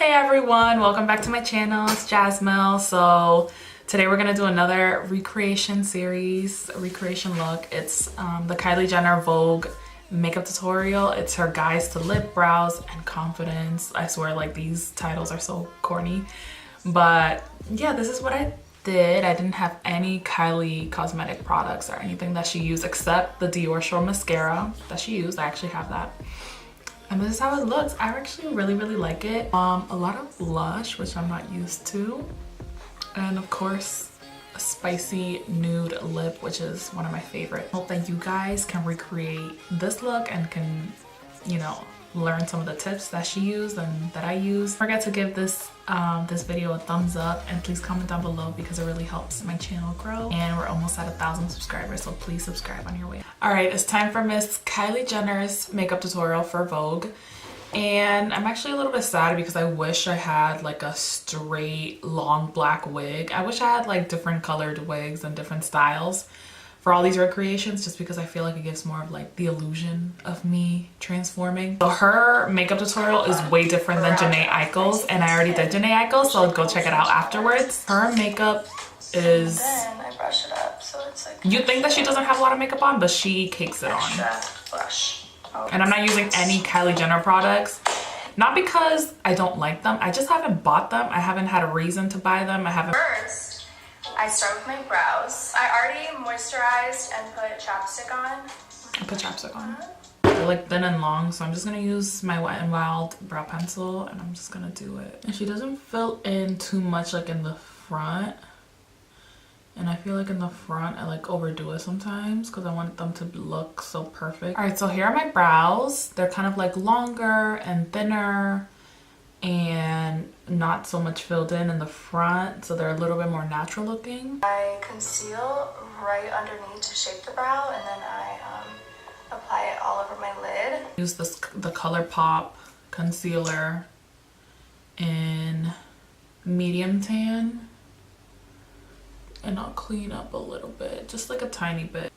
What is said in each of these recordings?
Hey everyone, welcome back to my channel. It's Jasmill. So today we're gonna do another recreation series, a recreation look. It's the Kylie Jenner Vogue makeup tutorial. It's her guides to lip, brows, and confidence. I swear, like, these titles are so corny, but yeah, this is what I did. I didn't have any Kylie cosmetic products or anything that she used except the Dior Shore mascara that she used. I actually have that. And this is how it looks. I actually really like it. A lot of blush, which I'm not used to. And of course, a spicy nude lip, which is one of my favorites. I hope that you guys can recreate this look and can, you know, learn some of the tips that she used and that I used. Don't forget to give this this video a thumbs up, and please comment down below because it really helps my channel grow. And we're almost at 1,000 subscribers, so please subscribe on your way. All right, it's time for Miss Kylie Jenner's makeup tutorial for Vogue. And I'm actually a little bit sad because I wish I had like a straight long black wig. I wish I had like different colored wigs and different styles for all these recreations, just because I feel like it gives more of like the illusion of me transforming. So her makeup tutorial is way different than Janae Eichel's, and I already did Janae Eichel's, so I'll go check it out afterwards. Her makeup is... Then I brush it up so it's like... You think that she doesn't have a lot of makeup on, but she cakes it on. Blush. And I'm not using any Kylie Jenner products. Not because I don't like them, I just haven't bought them. I haven't had a reason to buy them. I haven't... First, I start with my brows. I already moisturized and put chapstick on. I put chapstick on. They're like thin and long, so I'm just gonna use my Wet n Wild brow pencil and I'm just gonna do it. And she doesn't fill in too much like in the front. And I feel like in the front I like overdo it sometimes because I want them to look so perfect. All right, so here are my brows. They're kind of like longer and thinner and not so much filled in the front, so they're a little bit more natural looking. I conceal right underneath to shape the brow, and then I apply it all over my lid. Use the ColourPop concealer in medium tan, and I'll clean up a little bit, just like a tiny bit.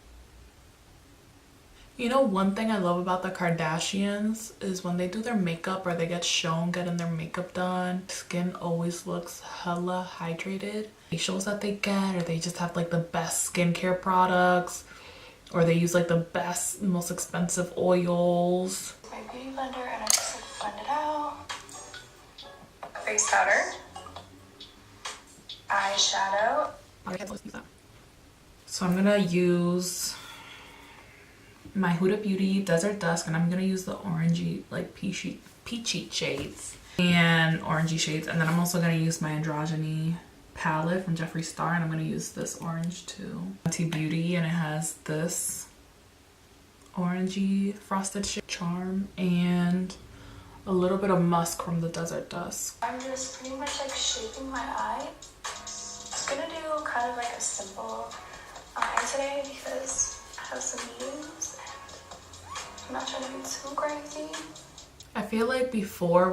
You know, one thing I love about the Kardashians is when they do their makeup or they get shown getting their makeup done, skin always looks hella hydrated. Facials that they get, or they just have like the best skincare products, or they use like the best, most expensive oils. My beauty blender, and I just like blend it out. Face powder. Eyeshadow. So I'm gonna use my Huda Beauty Desert Dusk, and I'm gonna use the orangey, like peachy shades and orangey shades, and then I'm also gonna use my Androgony palette from Jeffreestar, and I'm gonna use this orange too. Fenty Beauty, and it has this orangey frosted shade charm and a little bit of musk from the Desert Dusk. I'm just pretty much like shaping my eye. I'm gonna do kind of like a simple eye today because I have some meetings. I'm not trying to be too crazy. I feel like before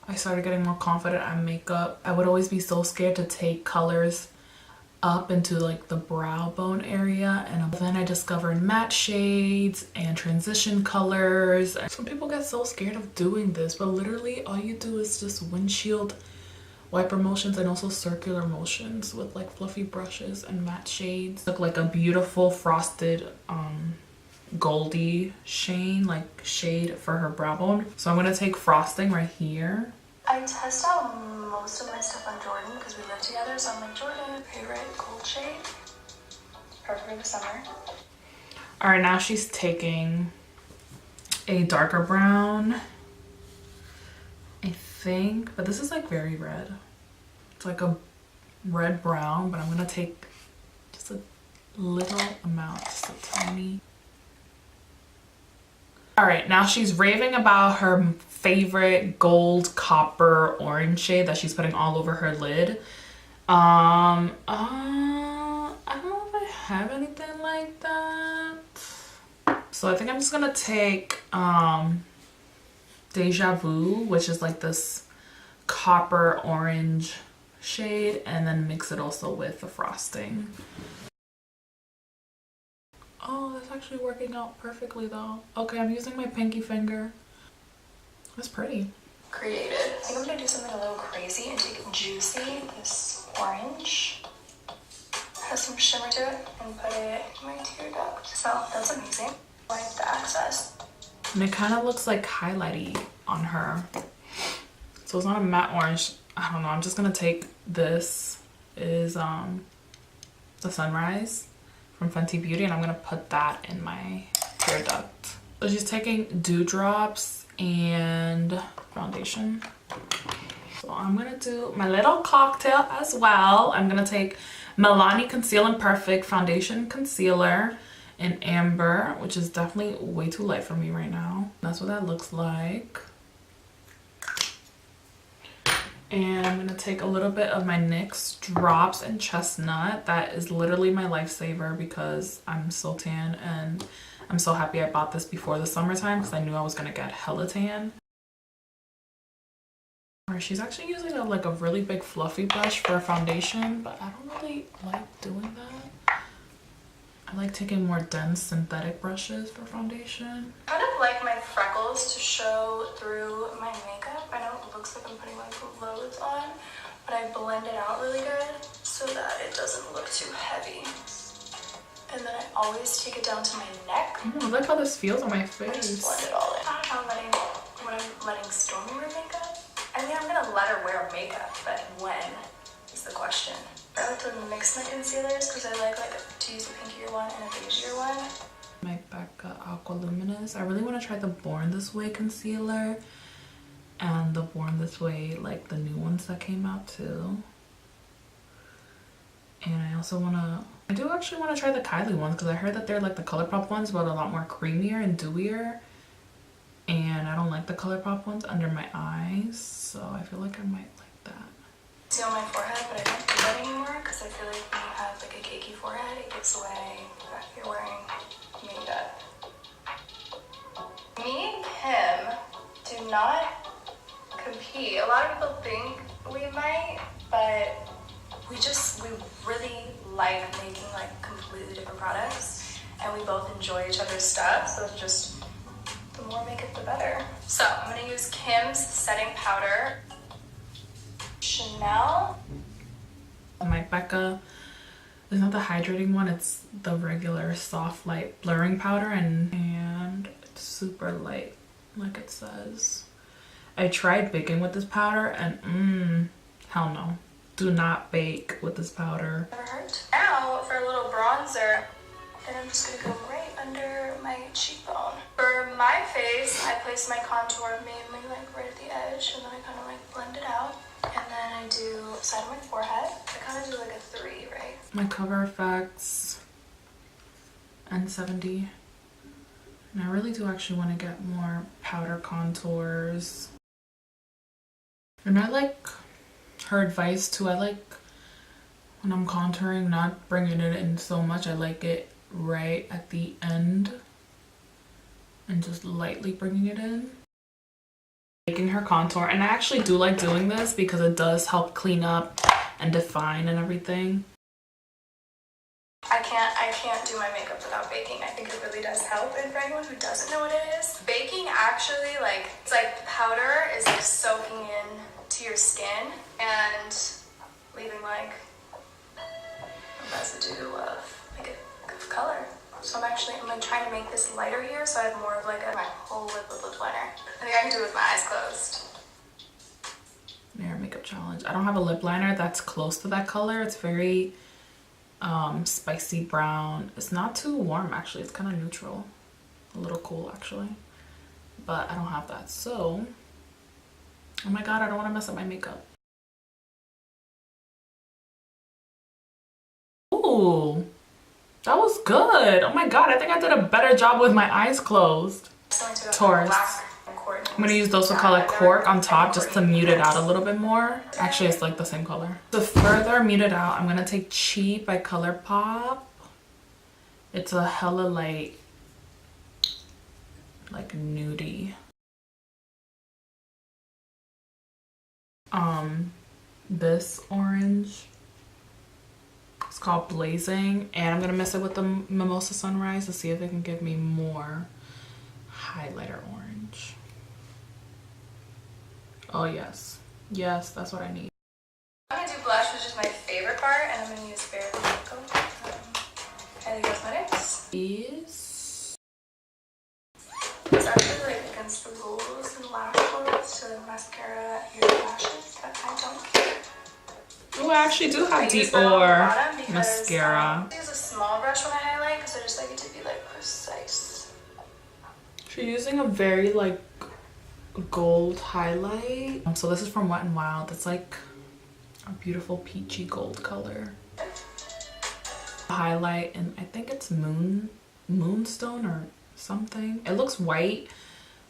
I started getting more confident at makeup, I would always be so scared to take colors up into like the brow bone area, and then I discovered matte shades and transition colors. Some people get so scared of doing this, but literally all you do is just windshield wiper motions and also circular motions with like fluffy brushes and matte shades. Look like a beautiful frosted goldy shade for her brow bone. So I'm gonna take frosting right here. I test out most of my stuff on Jordan because we live together, so I'm like, Jordan, favorite gold shade, perfect for the summer. All right, now she's taking a darker brown, I think, but this is like very red. It's like a red brown, but I'm gonna take just a little amount, just a tiny. All right, now she's raving about her favorite gold copper orange shade that she's putting all over her lid. I don't know if I have anything like that. So I think I'm just gonna take Deja Vu, which is like this copper orange shade, and then mix it also with the frosting. Oh, that's actually working out perfectly though. Okay, I'm using my pinky finger. That's pretty. created. I think I'm gonna do something a little crazy and take Juicy, this orange, has some shimmer to it, and put it in my tear duct. So that's amazing. I like the access. And it kind of looks like highlighty on her. So it's not a matte orange. I don't know. I'm just gonna take this. It is the Sunrise from Fenty Beauty, and I'm gonna put that in my tear duct. So she's taking dewdrops and foundation. So I'm gonna do my little cocktail as well. I'm gonna take Milani Conceal and Perfect Foundation Concealer in Amber, which is definitely way too light for me right now. That's what that looks like. And I'm gonna take a little bit of my NYX Drops in Chestnut. That is literally my lifesaver because I'm so tan, and I'm so happy I bought this before the summertime because I knew I was gonna get hella tan. She's actually using like a really big fluffy brush for a foundation, but I don't really like doing that. I like taking more dense synthetic brushes for foundation. I kind of like my freckles to show through my makeup. I know it looks like I'm putting like loads on, but I blend it out really good so that it doesn't look too heavy. And then I always take it down to my neck. I like how this feels on my face. I just blend it all in. I don't know when I'm letting Stormy wear makeup. I mean, I'm gonna let her wear makeup, but when is the question. I like to mix my concealers because I like to use a pinkier one and a beigeier one. My Becca Aqua Luminous. I really want to try the Born This Way concealer and the Born This Way, like the new ones that came out too. And I also I do actually want to try the Kylie ones because I heard that they're like the ColourPop ones, but a lot more creamier and dewier. And I don't like the ColourPop ones under my eyes, so I feel like I might like that. See on my forehead, but I don't do that anymore because I feel like when you have like a cakey forehead, it gives away that you're wearing makeup. Me and Kim do not compete. A lot of people think we might, but we really like making like completely different products, and we both enjoy each other's stuff, so it's just the more makeup the better. So I'm gonna use Kim's setting powder. Chanel. My Becca is not the hydrating one, it's the regular soft light blurring powder, and it's super light like it says. I tried baking with this powder and hell no. Do not bake with this powder. Never hurt. Now for a little bronzer, and I'm just gonna go right under my cheekbone. For my face, I place my contour mainly like right at the edge, and then I kind of like blend it out. And then I do side of my forehead. I kind of do like a 3, right? My CoverFX N70. And I really do actually want to get more powder contours. And I like her advice too. I like when I'm contouring, not bringing it in so much. I like it right at the end and just lightly bringing it in. Making her contour, and I actually do like doing this because it does help clean up and define and everything. I can't do my makeup without baking. I think it really does help. And for anyone who doesn't know what it is, baking actually it's like the powder is like soaking in to your skin and leaving like a residue of color. So I'm like trying to make this lighter here so I have more of like my whole lip liner. I think I can do it with my eyes closed. Mirror makeup challenge. I don't have a lip liner that's close to that color. It's very spicy brown. It's not too warm actually. It's kind of neutral. A little cool actually. But I don't have that. So, oh my god, I don't want to mess up my makeup. Ooh. That was good. Oh my god, I think I did a better job with my eyes closed. Taurus. I'm gonna use Doseofcolors Cork on top just to mute it out a little bit more. Actually, it's like the same color. To further mute it out, I'm gonna take Cheap by Colourpop. It's a hella light, like nudie. This orange. It's called Blazing, and I'm gonna mix it with the Mimosa Sunrise to see if it can give me more highlighter orange. Oh yes. Yes, that's what I need. I'm gonna do blush, which is my favorite part, and I'm gonna use Bare Kylie Cosmetics. Is It's actually like against the rules and lash rules to mascara your lashes, but I don't care. oh, I actually do have Dior mascara. I use a small brush when I highlight because I just like it to be like precise. She's using a very like gold highlight. So this is from Wet n Wild. It's like a beautiful peachy gold color. Highlight, and I think it's moonstone or something. It looks white,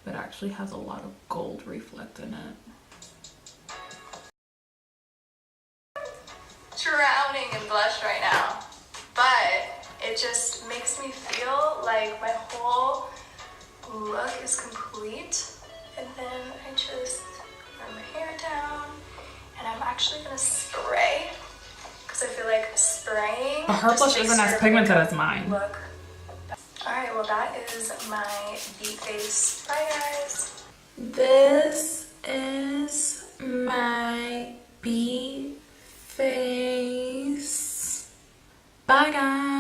but actually has a lot of gold reflect in it. Drowning in blush right now, but it just makes me feel like my whole look is complete. And then I just run my hair down, and I'm actually gonna spray because I feel like spraying. Her blush isn't as pigmented as mine. Look. All right, well that is my beat face. Bye guys. This is my beat face. Bye guys.